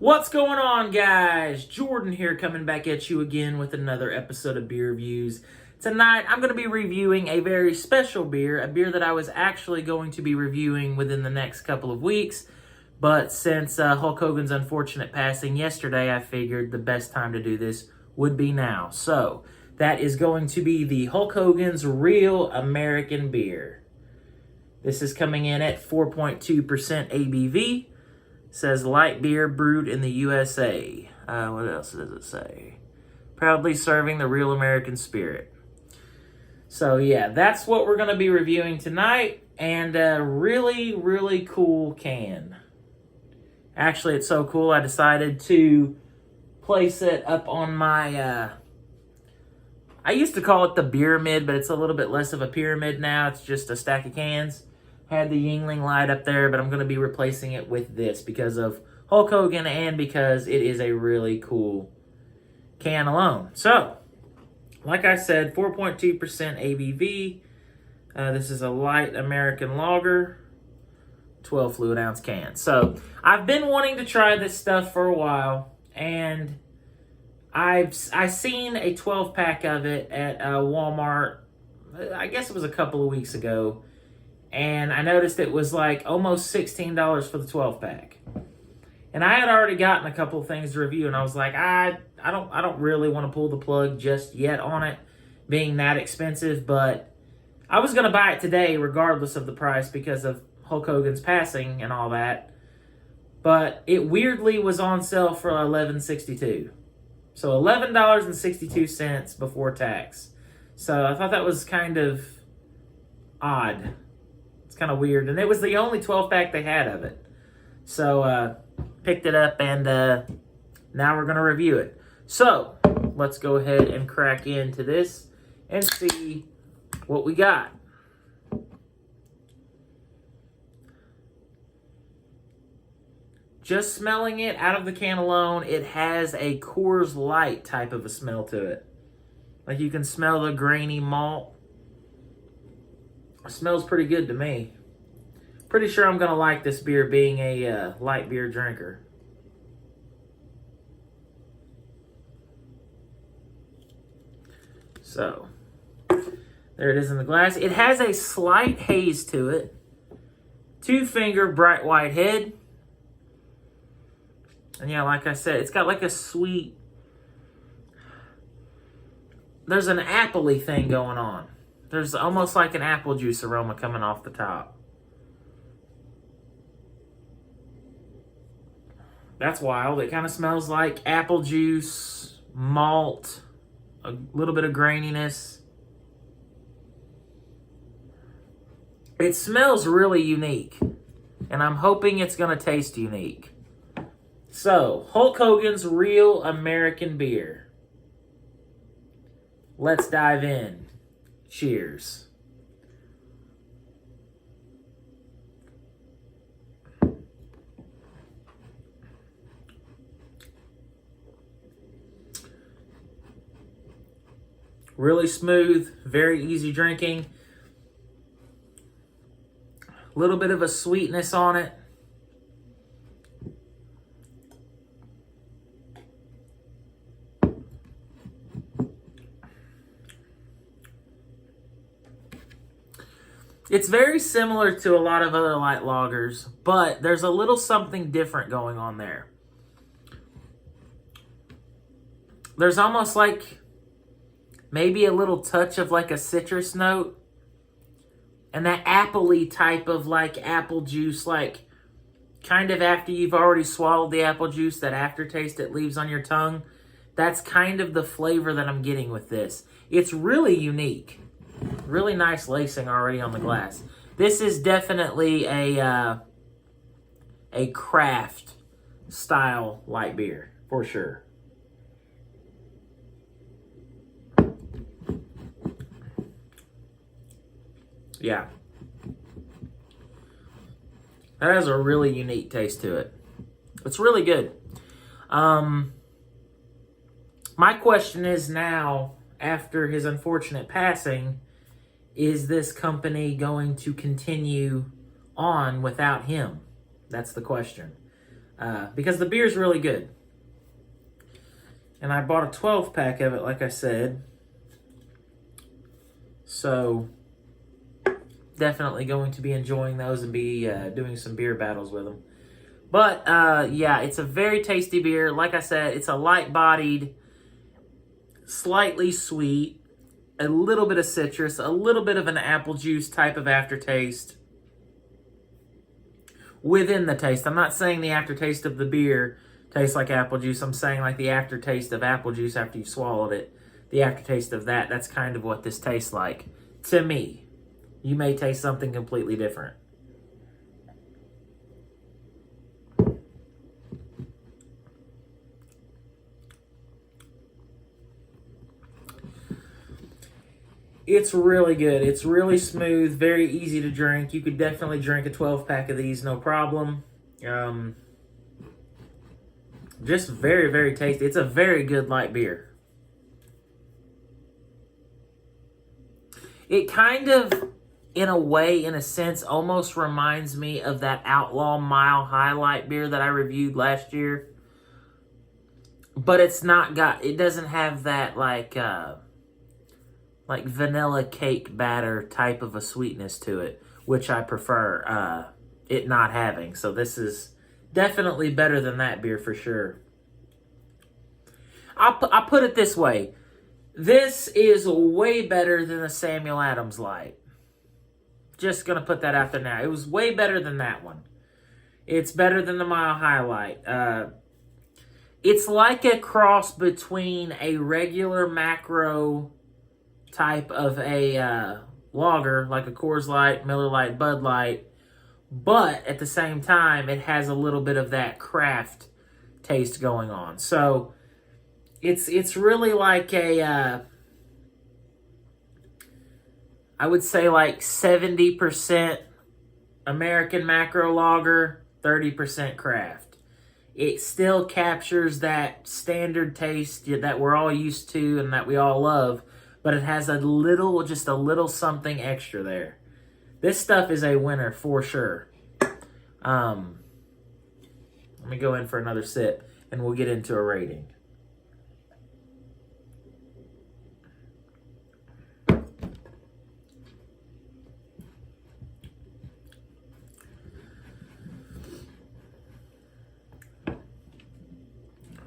What's going on, guys? Jordan here, coming back at you again with another episode of Beer Reviews. Tonight, I'm going to be reviewing a very special beer, a beer that I was actually going to be reviewing within the next couple of weeks, but since Hulk Hogan's unfortunate passing yesterday, I figured the best time to do this would be now. So, that is going to be the Hulk Hogan's Real American Beer. This is coming in at 4.2% ABV. Says light beer brewed in the USA. What else does it say? Proudly serving the real American spirit. So yeah, that's what we're going to be reviewing tonight. And a really, really cool can. Actually, it's so cool I decided to place it up on my... I used to call it the pyramid, but it's a little bit less of a pyramid now. It's just a stack of cans. Had the Yingling light up there, but I'm going to be replacing it with this because of Hulk Hogan and because it is a really cool can alone. So, like I said, 4.2% ABV. This is a light American lager, 12 fluid ounce can. So, I've been wanting to try this stuff for a while, and I've seen a 12-pack of it at Walmart. I guess it was a couple of weeks ago. And I noticed it was like almost $16 for the 12-pack. And I had already gotten a couple of things to review, and I was like, I don't really want to pull the plug just yet on it, being that expensive. But I was going to buy it today regardless of the price because of Hulk Hogan's passing and all that. But it weirdly was on sale for $11.62. So $11.62 before tax. So I thought that was kind of odd. It's kind of weird. And it was the only 12-pack they had of it. So, picked it up, and now we're going to review it. So, let's go ahead and crack into this and see what we got. Just smelling it out of the can alone, it has a Coors Light type of a smell to it. Like you can smell the grainy malt. It smells pretty good to me. Pretty sure I'm going to like this beer being a light beer drinker. So, there it is in the glass. It has a slight haze to it. 2-finger bright white head. And yeah, like I said, it's got like a sweet... There's an apple-y thing going on. There's almost like an apple juice aroma coming off the top. That's wild. It kind of smells like apple juice, malt, a little bit of graininess. It smells really unique, and I'm hoping it's going to taste unique. So, Hulk Hogan's Real American Beer. Let's dive in. Cheers. Really smooth, very easy drinking. A little bit of a sweetness on it. It's very similar to a lot of other light lagers, but there's a little something different going on there. There's almost like maybe a little touch of like a citrus note. And that apple-y type of like apple juice, like kind of after you've already swallowed the apple juice, that aftertaste it leaves on your tongue. That's kind of the flavor that I'm getting with this. It's really unique. Really nice lacing already on the glass. This is definitely a craft style light beer, for sure. Yeah. That has a really unique taste to it. It's really good. My question is now, after his unfortunate passing, is this company going to continue on without him? That's the question. because the beer's really good. And I bought a 12-pack of it, like I said. So, definitely going to be enjoying those and be doing some beer battles with them. But, yeah, it's a very tasty beer. Like I said, it's a light-bodied, slightly sweet, a little bit of citrus, a little bit of an apple juice type of aftertaste within the taste. I'm not saying the aftertaste of the beer tastes like apple juice. I'm saying like the aftertaste of apple juice after you've swallowed it. The aftertaste of that, that's kind of what this tastes like to me. You may taste something completely different. It's really good. It's really smooth, very easy to drink. You could definitely drink a 12-pack of these, no problem. Just very, very tasty. It's a very good light beer. It kind of, in a way, in a sense, almost reminds me of that Outlaw Mile High light beer that I reviewed last year. But it's not got, it doesn't have that like vanilla cake batter type of a sweetness to it, which I prefer it not having. So this is definitely better than that beer for sure. I'll put it this way. This is way better than the Samuel Adams Light. Just going to put that out there now. It was way better than that one. It's better than the Mile High Light. It's like a cross between a regular macro type of a lager, like a Coors Light, Miller Lite, Bud Light, but at the same time, it has a little bit of that craft taste going on. So it's really like a, I would say like 70% American macro lager, 30% craft. It still captures that standard taste that we're all used to and that we all love, but it has just a little something extra there. This stuff is a winner for sure. Let me go in for another sip and we'll get into a rating.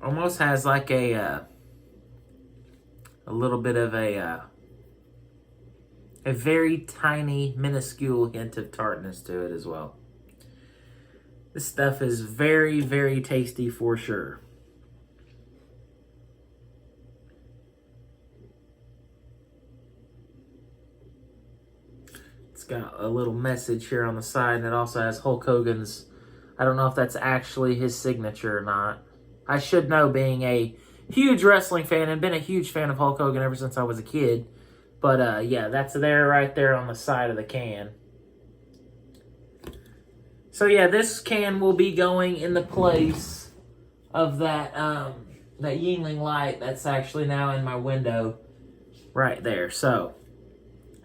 Almost has like a little bit of a very tiny, minuscule hint of tartness to it as well. This stuff is very, very tasty for sure. It's got a little message here on the side, and it also has Hulk Hogan's. I don't know if that's actually his signature or not. I should know, being a huge wrestling fan and been a huge fan of Hulk Hogan ever since I was a kid. But yeah, that's there right there on the side of the can. So yeah, this can will be going in the place of that that Yuengling Light that's actually now in my window right there. So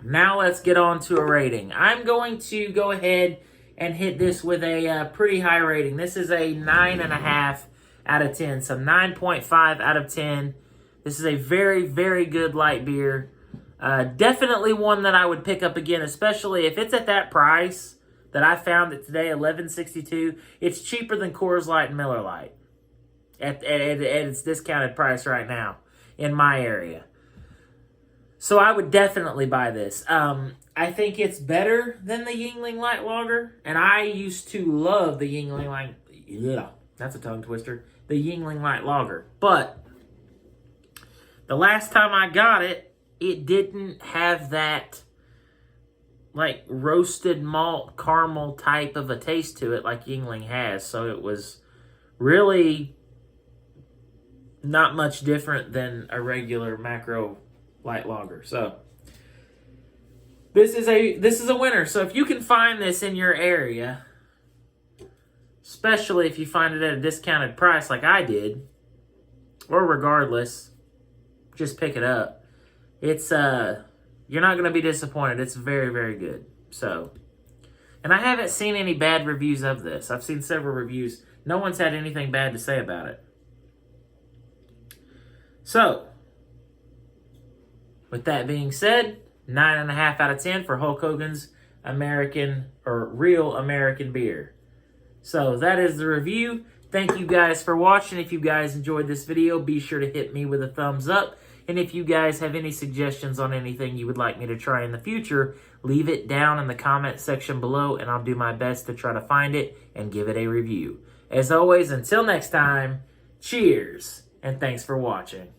now let's get on to a rating. I'm going to go ahead and hit this with a pretty high rating. This is a 9.5 out of 10. So 9.5 out of 10. This is a very, very good light beer. Definitely one that I would pick up again, especially if it's at that price that I found it today, $11.62. It's cheaper than Coors Light and Miller Lite at its discounted price right now in my area. So I would definitely buy this. I think it's better than the Yuengling Light Lager, and I used to love the Yuengling Light. Yeah, that's a tongue twister. The Yuengling Light Lager, but the last time I got it, it didn't have that like roasted malt caramel type of a taste to it like Yuengling has. So it was really not much different than a regular macro light lager. So this is a winner. So if you can find this in your area, especially if you find it at a discounted price like I did, or regardless, just pick it up. It's you're not going to be disappointed. It's very, very good. So, and I haven't seen any bad reviews of this. I've seen several reviews No one's had anything bad to say about it. So, with that being said, 9.5 out of 10 for Hulk Hogan's American or Real American Beer. So that is the review. Thank you guys for watching. If you guys enjoyed this video, be sure to hit me with a thumbs up. And if you guys have any suggestions on anything you would like me to try in the future, leave it down in the comment section below, and I'll do my best to try to find it and give it a review. As always, until next time, cheers, and thanks for watching.